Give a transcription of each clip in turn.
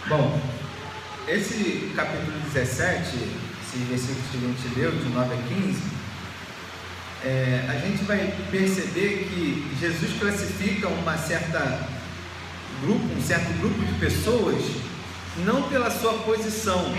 Bom, esse capítulo 17, esse versículo que a gente leu, de 9 a 15, a gente vai perceber que Jesus classifica um certo grupo de pessoas, não pela sua posição,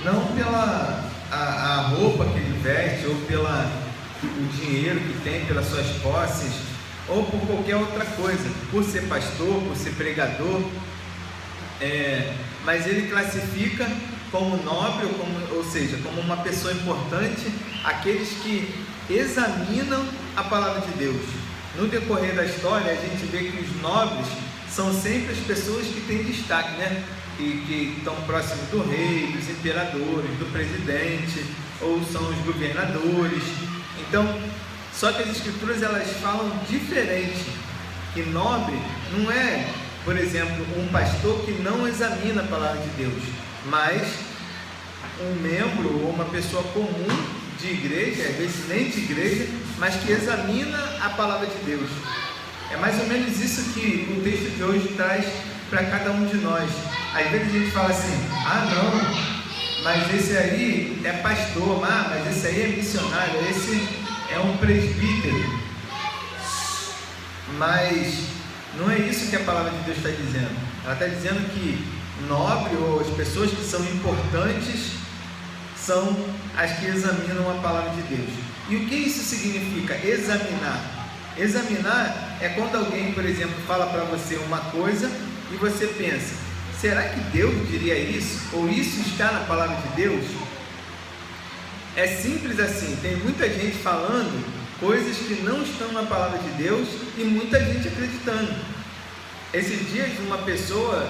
não pela a roupa que ele veste, ou o dinheiro que tem, pelas suas posses, ou por qualquer outra coisa, por ser pastor, por ser pregador, mas ele classifica como nobre, ou seja, como uma pessoa importante, aqueles que examinam a palavra de Deus. No decorrer da história, a gente vê que os nobres são sempre as pessoas que têm destaque, né? Que estão próximos do rei, dos imperadores, do presidente, ou são os governadores. Então, só que as escrituras elas falam diferente, que nobre não é, por exemplo, um pastor que não examina a palavra de Deus, mas um membro ou uma pessoa comum de igreja, às vezes nem de igreja, mas que examina a palavra de Deus. É mais ou menos isso que o texto de hoje traz para cada um de nós. Às vezes a gente fala assim: ah não, mas esse aí é pastor, mas esse aí é missionário, esse é um presbítero. Mas não é isso que a palavra de Deus está dizendo. Ela está dizendo que nobre, ou as pessoas que são importantes, são as que examinam a palavra de Deus. E o que isso significa? Examinar. Examinar é quando alguém, por exemplo, fala para você uma coisa e você pensa: será que Deus diria isso? Ou isso está na palavra de Deus? É simples assim. Tem muita gente falando coisas que não estão na palavra de Deus e muita gente acreditando. Esses dias uma pessoa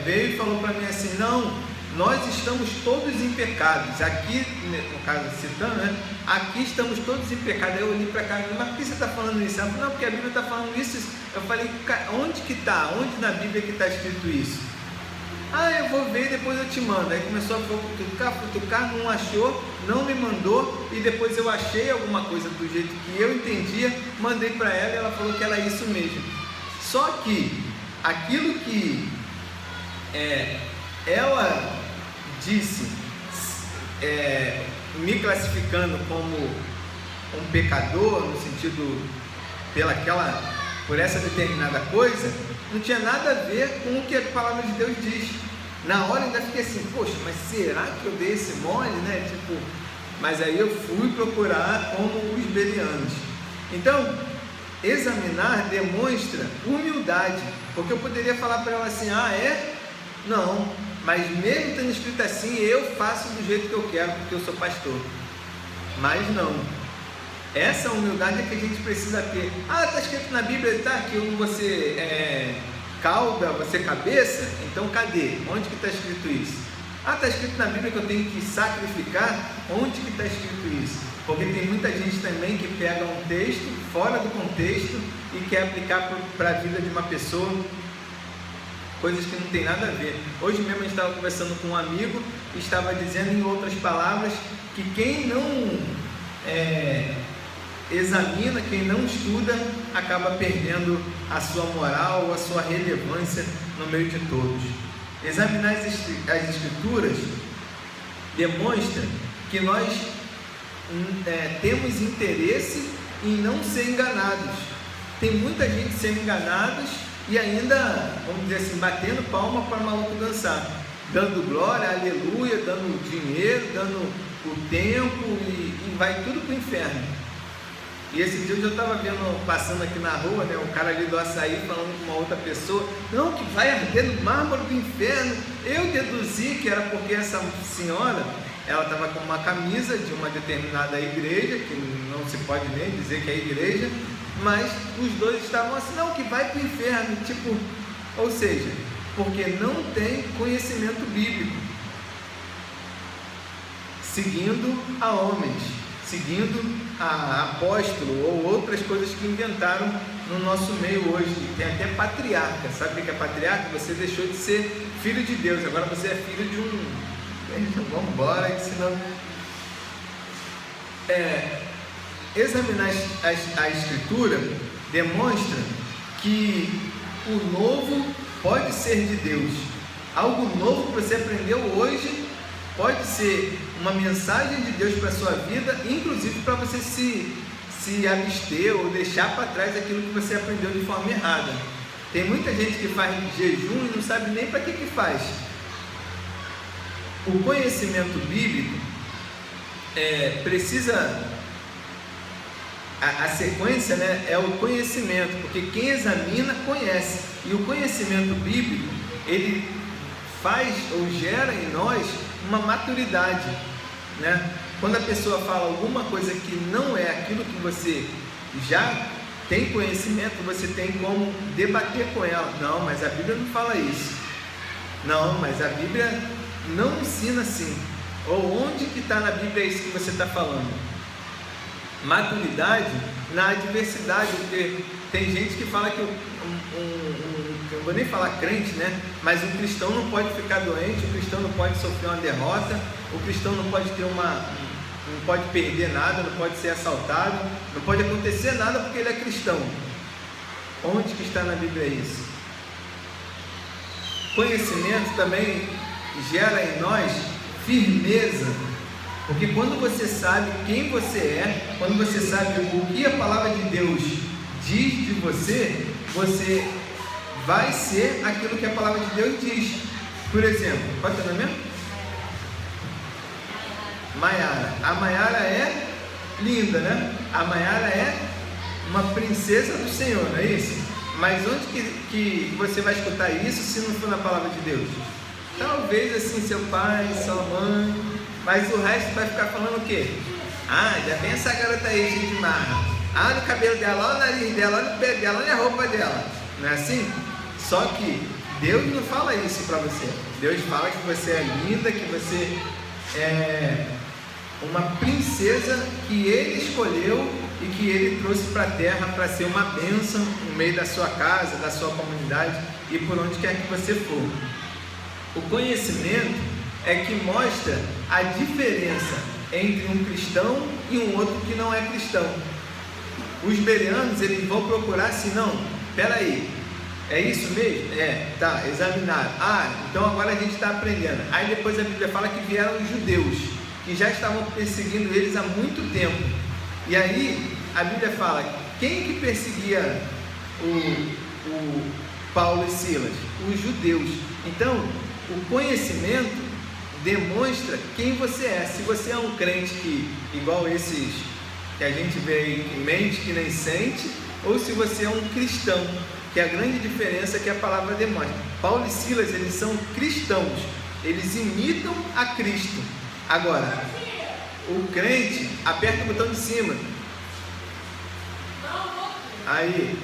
veio e falou para mim assim: não, nós estamos todos em pecados. Aqui, no caso citando, né? Aqui estamos todos em pecado. Aí eu olhei para cá e falei: mas por que você está falando isso? Ela falou: não, porque a Bíblia está falando isso. Eu falei: onde que está? Onde na Bíblia que está escrito isso? Ah, eu vou ver e depois eu te mando. Aí começou a futucar, não achou, não me mandou, e depois eu achei alguma coisa do jeito que eu entendia, mandei para ela e ela falou que era isso mesmo. Só que aquilo que ela disse, me classificando como um pecador, no sentido por essa determinada coisa, não tinha nada a ver com o que a palavra de Deus diz. Na hora eu ainda fiquei assim: poxa, mas será que eu dei esse mole, né? Mas aí eu fui procurar como os bereanos. Então, examinar demonstra humildade, porque eu poderia falar para ela assim: ah, é? Não, mas mesmo tendo escrito assim, eu faço do jeito que eu quero, porque eu sou pastor. Mas não. Essa humildade é que a gente precisa ter. Ah, está escrito na Bíblia, tá? Que você cauda, você cabeça. Então cadê? Onde que está escrito isso? Ah, está escrito na Bíblia que eu tenho que sacrificar. Onde que está escrito isso? Porque tem muita gente também que pega um texto fora do contexto e quer aplicar para a vida de uma pessoa, coisas que não tem nada a ver. Hoje mesmo a gente estava conversando com um amigo e estava dizendo em outras palavras que quem não examina, quem não estuda, acaba perdendo a sua moral ou a sua relevância no meio de todos. Examinar as escrituras demonstra que nós temos interesse em não ser enganados. Tem muita gente sendo enganados e ainda, vamos dizer assim, batendo palma para o maluco dançar, dando glória, aleluia, dando dinheiro, dando o tempo, e vai tudo para o inferno. E esse dia eu estava vendo, passando aqui na rua, né, o cara ali do açaí falando com uma outra pessoa: não, que vai arder no mármore do inferno. Eu deduzi que era porque essa senhora, ela estava com uma camisa de uma determinada igreja, que não se pode nem dizer que é igreja, mas os dois estavam assim: não, que vai para o inferno, ou seja, porque não tem conhecimento bíblico, seguindo a homens, seguindo a apóstolo ou outras coisas que inventaram no nosso meio hoje. Tem até patriarca. Sabe o que é patriarca? Você deixou de ser filho de Deus, agora você é filho de um... Vamos embora, que senão... Examinar a escritura demonstra que o novo pode ser de Deus, Algo novo que você aprendeu hoje pode ser uma mensagem de Deus para a sua vida, inclusive para você se abster ou deixar para trás aquilo que você aprendeu de forma errada. Tem muita gente que faz jejum e não sabe nem para que faz. O conhecimento bíblico precisa... A sequência, né, é o conhecimento, porque quem examina conhece, e o conhecimento bíblico ele faz ou gera em nós uma maturidade, né? Quando a pessoa fala alguma coisa que não é aquilo que você já tem conhecimento, você tem como debater com ela. Não, mas a Bíblia não fala isso. Não, mas a Bíblia não ensina assim. Ou onde que está na Bíblia isso que você está falando? Maturidade na adversidade, porque tem gente que fala que eu vou nem falar crente, né? Mas um cristão não pode ficar doente, o cristão não pode sofrer uma derrota, o cristão não pode ter não pode perder nada, não pode ser assaltado, não pode acontecer nada porque ele é cristão. Onde que está na Bíblia isso? Conhecimento também gera em nós firmeza, porque quando você sabe quem você é, quando você sabe o que a palavra de Deus diz de você, você vai ser aquilo que a palavra de Deus diz. Por exemplo, qual é o teu nome mesmo? Maiara. A Maiara é linda, né? A Maiara é uma princesa do Senhor, não é isso? Mas onde que você vai escutar isso se não for na palavra de Deus? Talvez assim, seu pai, sua mãe, mas o resto vai ficar falando o quê? Ah, já vem essa garota aí, cheia de marra. Olha o cabelo dela, olha o nariz dela, olha o pé dela, olha a roupa dela. Não é assim? Só que Deus não fala isso para você. Deus fala que você é linda, que você é uma princesa que Ele escolheu e que Ele trouxe para a terra para ser uma bênção no meio da sua casa, da sua comunidade e por onde quer que você for. O conhecimento é que mostra a diferença entre um cristão e um outro que não é cristão. Os bereanos, eles vão procurar assim, não, peraí, é isso mesmo? Tá, examinaram. Então agora a gente está aprendendo. Aí depois a Bíblia fala que vieram os judeus, que já estavam perseguindo eles há muito tempo. E aí a Bíblia fala, quem que perseguia o Paulo e Silas? Os judeus. Então, o conhecimento demonstra quem você é. Se você é um crente que, igual esses que a gente vê em mente que nem sente, ou se você é um cristão, que a grande diferença é que a palavra demonstra. Paulo e Silas, eles são cristãos, eles imitam a Cristo. Agora, o crente aperta o botão de cima. Aí,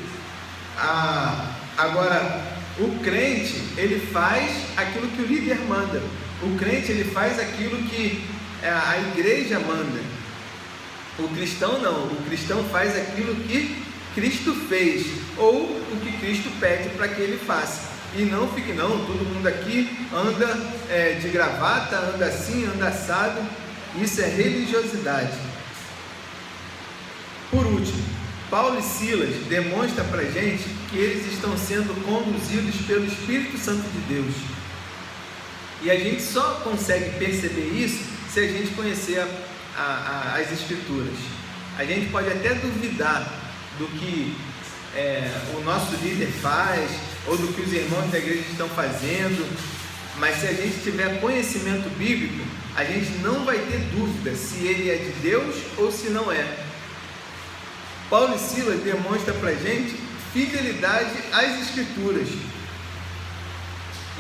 agora, o crente, ele faz aquilo que o líder manda. O crente, ele faz aquilo que a igreja manda. O cristão não. O cristão faz aquilo que Cristo fez, ou o que Cristo pede para que ele faça. E não fique, não, todo mundo aqui anda de gravata, anda assim, anda assado. Isso é religiosidade. Por último, Paulo e Silas demonstram para a gente que eles estão sendo conduzidos pelo Espírito Santo de Deus. E a gente só consegue perceber isso se a gente conhecer as Escrituras. A gente pode até duvidar do que o nosso líder faz, ou do que os irmãos da igreja estão fazendo, mas se a gente tiver conhecimento bíblico, a gente não vai ter dúvida se ele é de Deus ou se não é. Paulo e Silas demonstram para a gente fidelidade às Escrituras,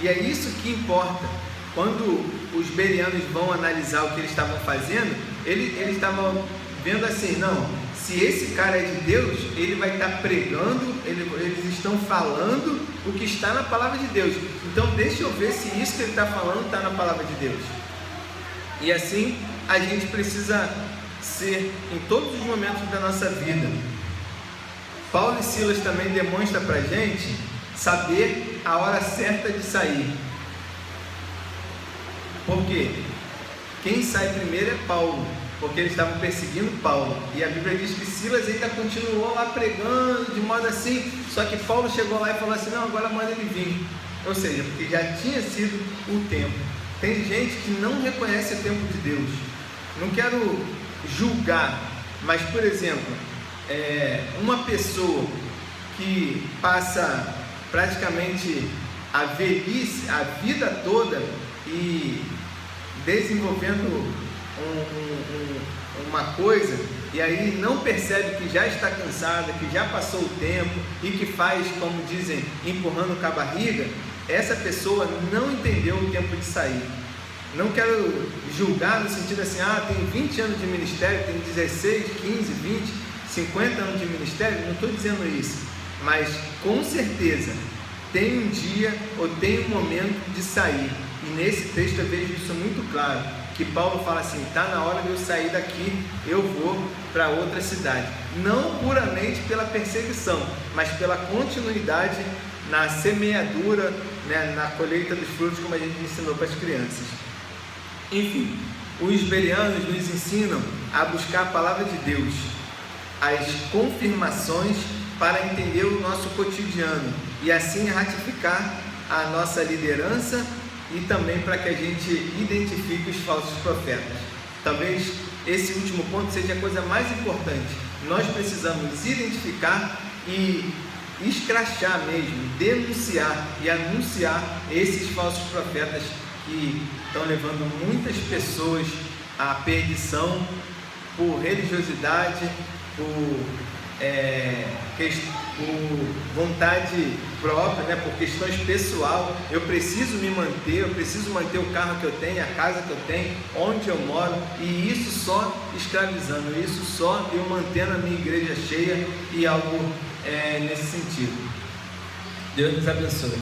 e é isso que importa. Quando os bereanos vão analisar o que eles estavam fazendo, eles estavam vendo assim, não, se esse cara é de Deus, ele vai estar pregando, eles estão falando o que está na palavra de Deus. Então deixa eu ver se isso que ele está falando está na palavra de Deus. E assim a gente precisa ser em todos os momentos da nossa vida. Paulo e Silas também demonstram para a gente saber a hora certa de sair. Por quê? Quem sai primeiro é Paulo, porque eles estavam perseguindo Paulo, e a Bíblia diz que Silas ainda continuou lá pregando de modo assim, só que Paulo chegou lá e falou assim, não, agora manda ele vir. ou seja, porque já tinha sido o tempo. Tem gente que não reconhece o tempo de Deus. Não quero julgar, mas, por exemplo, uma pessoa que passa praticamente a velhice, a vida toda, e desenvolvendo uma coisa, e aí não percebe que já está cansada, que já passou o tempo e que faz, como dizem, empurrando com a barriga, essa pessoa não entendeu o tempo de sair. Não quero julgar no sentido assim, tem 20 anos de ministério, tem 16, 15, 20, 50 anos de ministério, não estou dizendo isso, mas com certeza tem um dia ou tem um momento de sair, e nesse texto eu vejo isso muito claro, que Paulo fala assim, está na hora de eu sair daqui, eu vou para outra cidade, não puramente pela perseguição, mas pela continuidade na semeadura, né, na colheita dos frutos, como a gente ensinou para as crianças. Enfim, os bereanos nos ensinam a buscar a palavra de Deus, as confirmações para entender o nosso cotidiano e assim ratificar a nossa liderança e também para que a gente identifique os falsos profetas. Talvez esse último ponto seja a coisa mais importante. Nós precisamos identificar e escrachar mesmo, denunciar e anunciar esses falsos profetas que estão levando muitas pessoas à perdição por religiosidade, por vontade própria, né, por questões pessoal. Eu preciso me manter, eu preciso manter o carro que eu tenho, a casa que eu tenho, onde eu moro, e isso só escravizando, isso só eu mantendo a minha igreja cheia e algo nesse sentido. Deus nos abençoe.